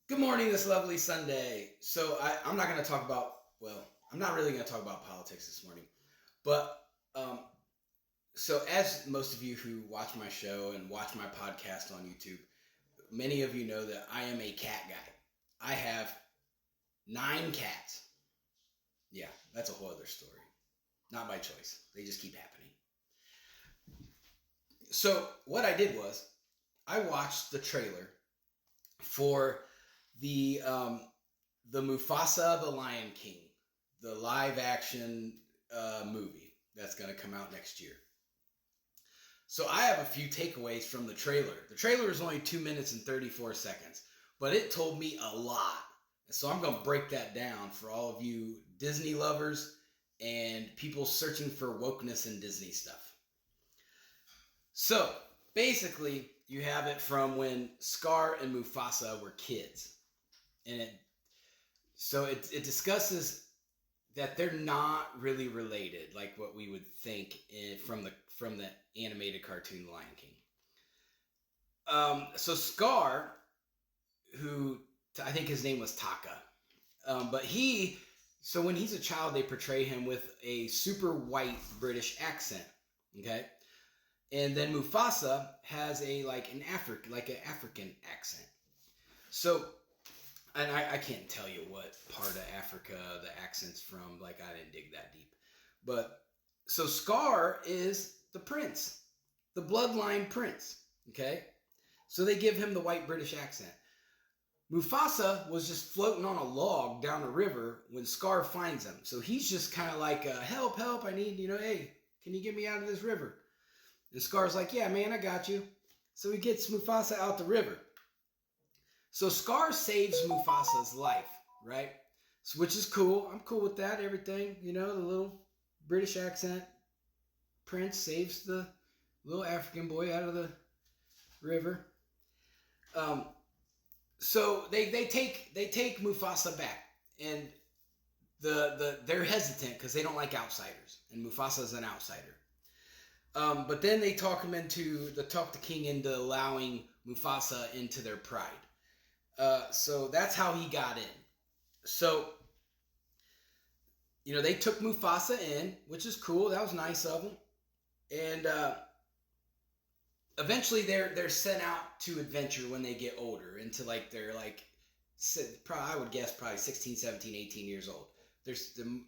Good morning, this lovely Sunday. I'm not going to talk about, I'm not really going to talk about politics this morning. But as most of you who watch my show and watch my podcast on YouTube, many of you know that I am a cat guy. I have 9 cats. Yeah, that's a whole other story. Not by choice. They just keep happening. So what I did was I watched the trailer for the Mufasa the Lion King, the live action movie that's going to come out next year. So I have a few takeaways from the trailer. The trailer is only 2 minutes and 34 seconds, but it told me a lot. So I'm going to break that down for all of you Disney lovers and people searching for wokeness in Disney stuff. So basically, you have it from when Scar and Mufasa were kids. And it discusses that they're not really related, like what we would think from the animated cartoon The Lion King. So Scar, who I think his name was Taka, so when he's a child, they portray him with a super white British accent, okay? And then Mufasa has an African accent. So, and I can't tell you what part of Africa the accent's from. I didn't dig that deep. But, so Scar is the prince. The bloodline prince. Okay? So they give him the white British accent. Mufasa was just floating on a log down the river when Scar finds him. So he's just kind of like, help, I need, hey, can you get me out of this river? And Scar's like, yeah, man, I got you. So he gets Mufasa out the river. So Scar saves Mufasa's life, right? So, which is cool. I'm cool with that, everything. The little British accent prince saves the little African boy out of the river. So they take Mufasa back, and they're hesitant because they don't like outsiders, and Mufasa's an outsider. But then they talk the king into allowing Mufasa into their pride. So that's how he got in. So, they took Mufasa in, which is cool. That was nice of them. And eventually they're sent out to adventure when they get older, into they're I would guess probably 16, 17, 18 years old. There's the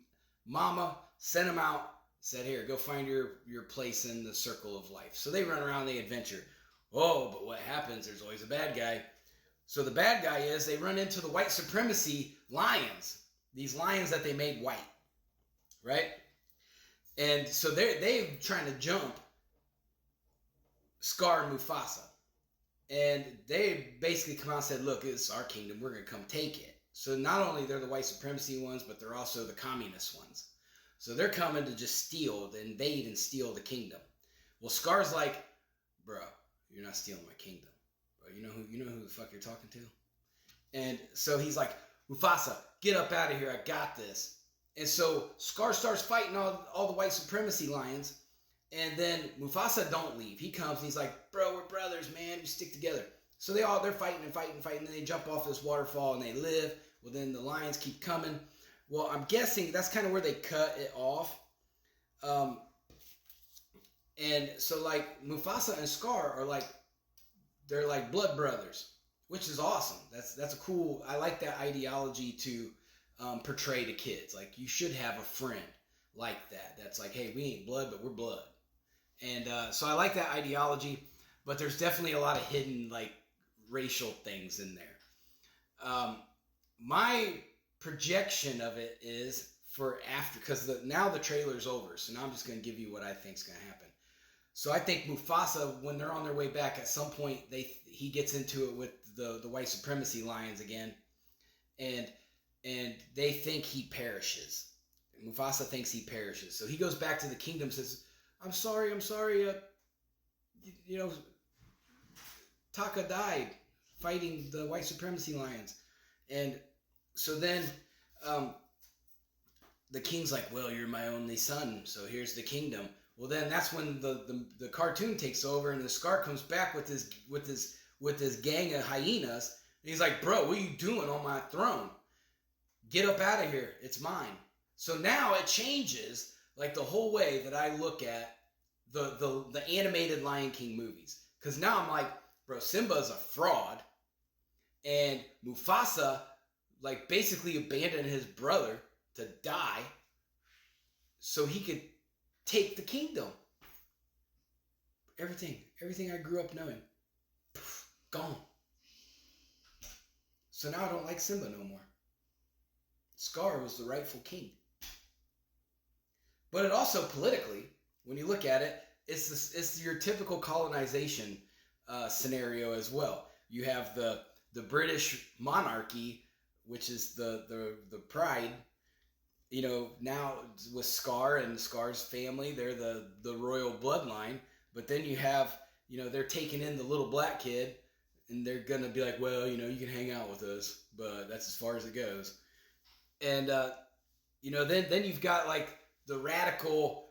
mama sent them out, said, here, go find your place in the circle of life. So they run around, they adventure. Oh, but what happens? There's always a bad guy. So the bad guy is they run into the white supremacy lions. These lions that they made white. Right? And so they're trying to jump Scar and Mufasa. And they basically come out and said, look, it's our kingdom. We're going to come take it. So not only they're the white supremacy ones, but they're also the communist ones. So they're coming to just invade and steal the kingdom. Well, Scar's like, bro, you're not stealing my kingdom. Bro, you know who the fuck you're talking to? And so he's like, Mufasa, get up out of here. I got this. And so Scar starts fighting all the white supremacy lions. And then Mufasa don't leave. He comes and he's like, bro, we're brothers, man. We stick together. So they're fighting and fighting and fighting. And they jump off this waterfall and they live. Well, then the lions keep coming. Well, I'm guessing that's kind of where they cut it off. And so Mufasa and Scar are they're like blood brothers, which is awesome. That's a cool, I like that ideology to portray to kids. You should have a friend like that. That's like, hey, we ain't blood, but we're blood. And so I like that ideology, but there's definitely a lot of hidden racial things in there. My projection of it is for after, because now the trailer's over, so now I'm just going to give you what I think's going to happen. So I think Mufasa, when they're on their way back, at some point he gets into it with the white supremacy lions again, and they think he perishes. Mufasa thinks he perishes, so he goes back to the kingdom, says, I'm sorry, Taka died fighting the white supremacy lions. And so then the king's like, well, you're my only son, so here's the kingdom. Well, then that's when the cartoon takes over, and the Scar comes back with his gang of hyenas, And he's like, bro, what are you doing on my throne? Get up out of here. It's mine. So now it changes like the whole way that I look at the animated Lion King movies. Because now I'm like, bro, Simba's a fraud. And Mufasa like basically abandoned his brother to die so he could take the kingdom. Everything I grew up knowing, gone. So now I don't like Simba no more. Scar was the rightful king. But it also politically, when you look at it, it's your typical colonization scenario as well. You have the British monarchy, which is the pride. You know, now with Scar and Scar's family, they're the royal bloodline. But then you have, you know, they're taking in the little black kid, and they're gonna be like, well, you know, you can hang out with us, but that's as far as it goes. And you know, then you've got like the radical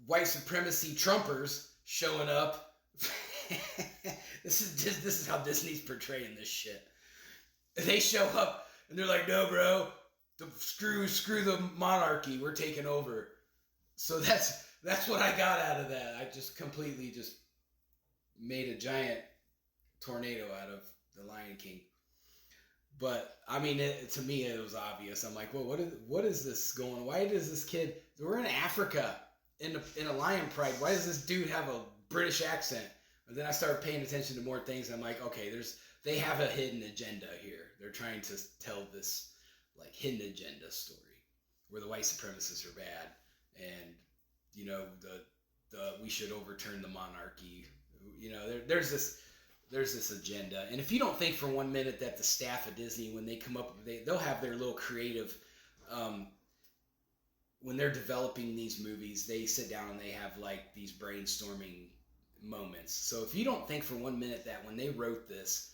white supremacy Trumpers showing up. This is how Disney's portraying this shit. They show up and they're like, no, bro, screw the monarchy, we're taking over. So that's what I got out of that. I just completely just made a giant tornado out of the Lion King. But I mean, to me, it was obvious. I'm like, well, what is this going? Why does this kid? We're in Africa in a lion pride. Why does this dude have a British accent? And then I started paying attention to more things. I'm like, okay, they have a hidden agenda here. They're trying to tell this like hidden agenda story where the white supremacists are bad, and you know the we should overturn the monarchy. You know, there's this agenda. And if you don't think for 1 minute that the staff of Disney, when they come up, they'll have their little creative, when they're developing these movies, they sit down and they have like these brainstorming moments. So if you don't think for 1 minute that when they wrote this,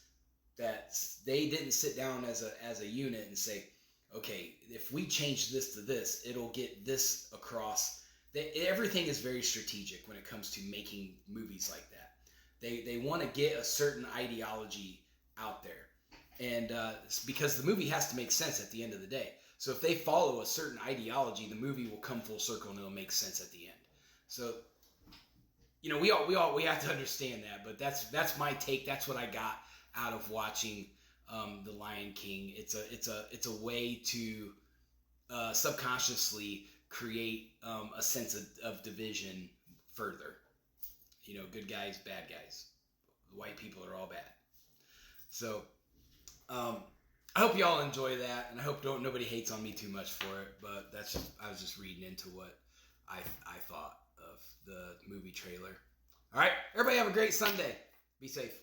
that they didn't sit down as a unit and say, okay, if we change this to this, it'll get this across. Everything is very strategic when it comes to making movies like that. They want to get a certain ideology out there. And because the movie has to make sense at the end of the day. So if they follow a certain ideology, the movie will come full circle and it'll make sense at the end. So, you know, we have to understand that. But that's my take. That's what I got out of watching The Lion King. It's a way to subconsciously create a sense of division further. You know, good guys, bad guys. The white people are all bad. So, I hope y'all enjoy that, and I hope nobody hates on me too much for it. But I was just reading into what I thought of the movie trailer. All right, everybody have a great Sunday. Be safe.